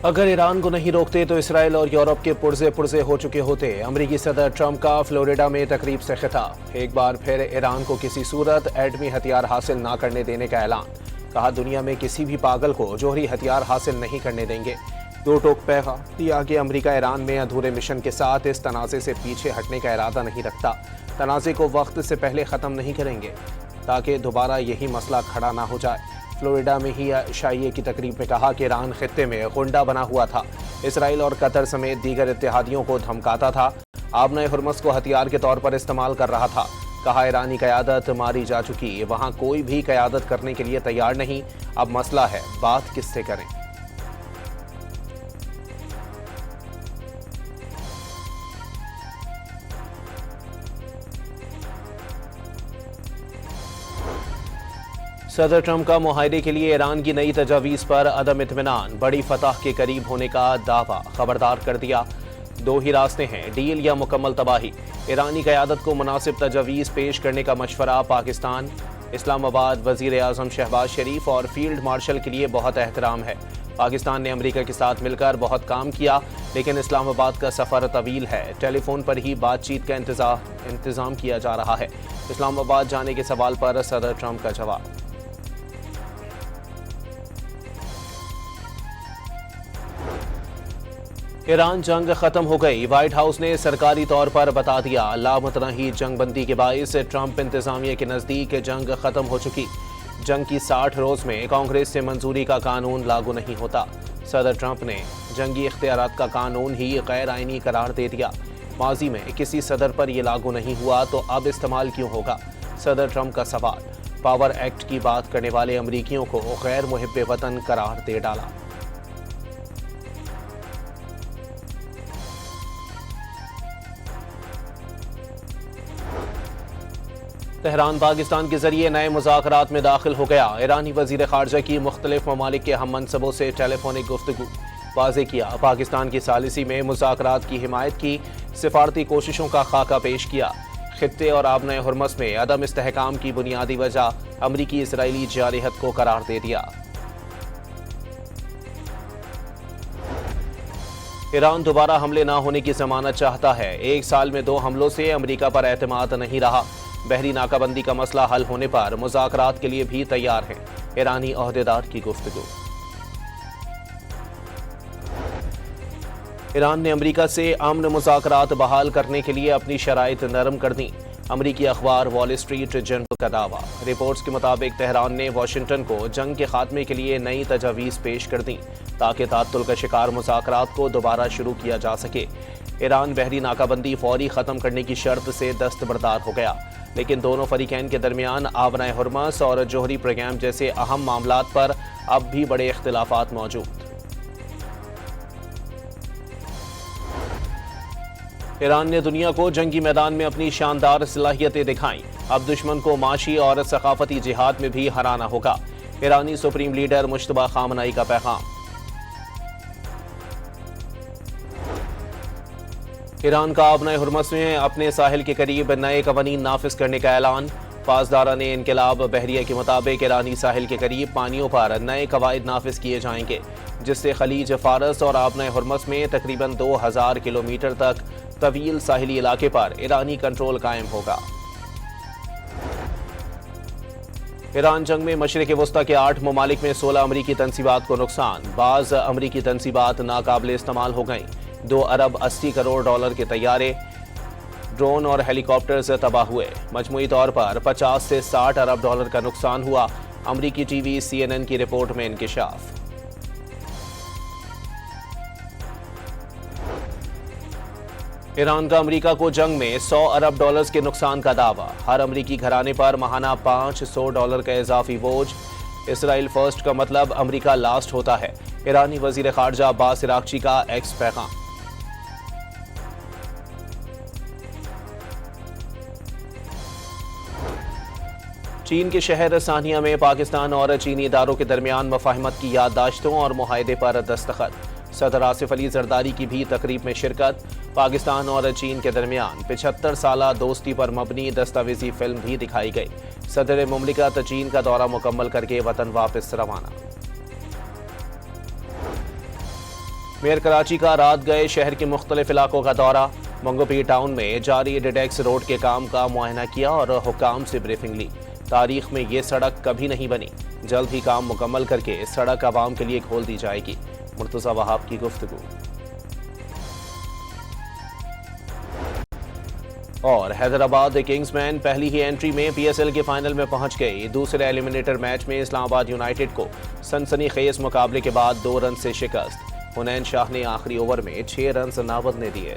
اگر ایران کو نہیں روکتے تو اسرائیل اور یورپ کے پرزے ہو چکے ہوتے۔ امریکی صدر ٹرمپ کا فلوریڈا میں تقریب سے خطاب۔ ایک بار پھر ایران کو کسی صورت ایٹمی ہتھیار حاصل نہ کرنے دینے کا اعلان۔ کہا دنیا میں کسی بھی پاگل کو جوہری ہتھیار حاصل نہیں کرنے دیں گے۔ دو ٹوک پیغام دیا کہ امریکہ ایران میں ادھورے مشن کے ساتھ اس تنازع سے پیچھے ہٹنے کا ارادہ نہیں رکھتا۔ تنازع کو وقت سے پہلے ختم نہیں کریں گے تاکہ دوبارہ یہی مسئلہ کھڑا نہ ہو جائے۔ فلوریڈا میں ہی شائعے کی تقریب میں کہا کہ ایران خطے میں غنڈہ بنا ہوا تھا، اسرائیل اور قطر سمیت دیگر اتحادیوں کو دھمکاتا تھا، آبنائے ہرمز کو ہتھیار کے طور پر استعمال کر رہا تھا۔ کہا ایرانی قیادت ماری جا چکی، وہاں کوئی بھی قیادت کرنے کے لیے تیار نہیں، اب مسئلہ ہے بات کس سے کریں۔ صدر ٹرمپ کا معاہدے کے لیے ایران کی نئی تجاویز پر عدم اطمینان، بڑی فتح کے قریب ہونے کا دعویٰ، خبردار کر دیا۔ دو ہی راستے ہیں، ڈیل یا مکمل تباہی۔ ایرانی قیادت کو مناسب تجاویز پیش کرنے کا مشورہ پاکستان۔ اسلام آباد وزیر اعظم شہباز شریف اور فیلڈ مارشل کے لیے بہت احترام ہے۔ پاکستان نے امریکہ کے ساتھ مل کر بہت کام کیا، لیکن اسلام آباد کا سفر طویل ہے، ٹیلی فون پر ہی بات چیت کا انتظام کیا جا رہا ہے۔ اسلام آباد جانے کے سوال پر صدر ٹرمپ کا جواب۔ ایران جنگ ختم ہو گئی، وائٹ ہاؤس نے سرکاری طور پر بتا دیا۔ لامتناہی جنگ بندی کے باعث ٹرمپ انتظامیہ کے نزدیک جنگ ختم ہو چکی۔ جنگ کی 60 روز میں کانگریس سے منظوری کا قانون لاگو نہیں ہوتا۔ صدر ٹرمپ نے جنگی اختیارات کا قانون ہی غیر آئینی قرار دے دیا۔ ماضی میں کسی صدر پر یہ لاگو نہیں ہوا تو اب استعمال کیوں ہوگا؟ صدر ٹرمپ کا سوال۔ پاور ایکٹ کی بات کرنے والے امریکیوں کو غیر محب وطن قرار دے ڈالا۔ تہران پاکستان کے ذریعے نئے مذاکرات میں داخل ہو گیا۔ ایرانی وزیر خارجہ کی مختلف ممالک کے ہم منصبوں سے ٹیلی فونک گفتگو۔ واضح کیا پاکستان کی ثالثی میں مذاکرات کی حمایت کی، سفارتی کوششوں کا خاکہ پیش کیا۔ خطے اور آبنائے ہرمز میں عدم استحکام کی بنیادی وجہ امریکی اسرائیلی جارحیت کو قرار دے دیا۔ ایران دوبارہ حملے نہ ہونے کی ضمانت چاہتا ہے۔ 1 سال میں 2 حملوں سے امریکہ پر اعتماد نہیں رہا۔ بحری ناکہ بندی کا مسئلہ حل ہونے پر مذاکرات کے لیے بھی تیار ہیں، ایرانی عہدیدار کی گفتگو۔ ایران نے امریکہ سے امن مذاکرات بحال کرنے کے لیے اپنی شرائط نرم کر دیں، امریکی اخبار وال اسٹریٹ جرنل کا دعویٰ۔ رپورٹس کے مطابق تہران نے واشنگٹن کو جنگ کے خاتمے کے لیے نئی تجاویز پیش کر دیں تاکہ تعطل کا شکار مذاکرات کو دوبارہ شروع کیا جا سکے۔ ایران بحری ناکہ بندی فوری ختم کرنے کی شرط سے دستبردار ہو گیا، لیکن دونوں فریقین کے درمیان آبنائے ہرمز اور جوہری پروگرام جیسے اہم معاملات پر اب بھی بڑے اختلافات موجود۔ ایران نے دنیا کو جنگی میدان میں اپنی شاندار صلاحیتیں دکھائیں، اب دشمن کو معاشی اور ثقافتی جہاد میں بھی ہرانا ہوگا۔ ایرانی سپریم لیڈر مجتبیٰ خامنائی کا پیغام۔ ایران کا آبنائے ہرمز میں اپنے ساحل کے قریب نئے قوانین نافذ کرنے کا اعلان۔ پاسداران انقلاب بحریہ کے مطابق ایرانی ساحل کے قریب پانیوں پر نئے قواعد نافذ کیے جائیں گے، جس سے خلیج فارس اور آبنائے ہرمز میں تقریباً 2000 کلومیٹر تک طویل ساحلی علاقے پر ایرانی کنٹرول قائم ہوگا۔ ایران جنگ میں مشرق وسطیٰ کے 8 ممالک میں 16 امریکی تنصیبات کو نقصان، بعض امریکی تنصیبات ناقابل استعمال ہو گئیں۔ 2 ارب 80 کروڑ ڈالر کے طیارے، ڈرون اور ہیلی کاپٹرز تباہ ہوئے۔ مجموعی طور پر 50 سے 60 ارب ڈالر کا نقصان ہوا، امریکی ٹی وی CNN کی رپورٹ میں انکشاف۔ ایران کا امریکہ کو جنگ میں 100 ارب ڈالرز کے نقصان کا دعویٰ، ہر امریکی گھرانے پر ماہانہ $500 کا اضافی بوجھ۔ اسرائیل فرسٹ کا مطلب امریکہ لاسٹ ہوتا ہے، ایرانی وزیر خارجہ عباس عراقچی کا ایکس پیغام۔ چین کے شہر سانحہ میں پاکستان اور چینی اداروں کے درمیان مفاہمت کی یادداشتوں اور معاہدے پر دستخط۔ صدر آصف علی زرداری کی بھی تقریب میں شرکت۔ پاکستان اور چین کے درمیان 75 سالہ دوستی پر مبنی دستاویزی فلم بھی دکھائی گئی۔ صدر مملکت چین کا دورہ مکمل کر کے وطن واپس روانہ۔ میئر کراچی کا رات گئے شہر کے مختلف علاقوں کا دورہ، منگو پیر ٹاؤن میں جاری ڈیڈیکس روڈ کے کام کا معائنہ کیا اور حکام سے بریفنگ لی۔ تاریخ میں یہ سڑک کبھی نہیں بنی، جلد ہی کام مکمل کر کے سڑک عوام کے لیے کھول دی جائے گی۔ مرتضی وہاب کی گفتگو۔ اور حیدرآباد کنگز مین پہلی ہی انٹری میں پی ایس ایل کے فائنل میں پہنچ گئی۔ دوسرے ایلیمنیٹر میچ میں اسلام آباد یونائیٹڈ کو سنسنی خیز مقابلے کے بعد 2 رن سے شکست۔ حنین شاہ نے آخری اوور میں 6 رنز ناود نے دیے۔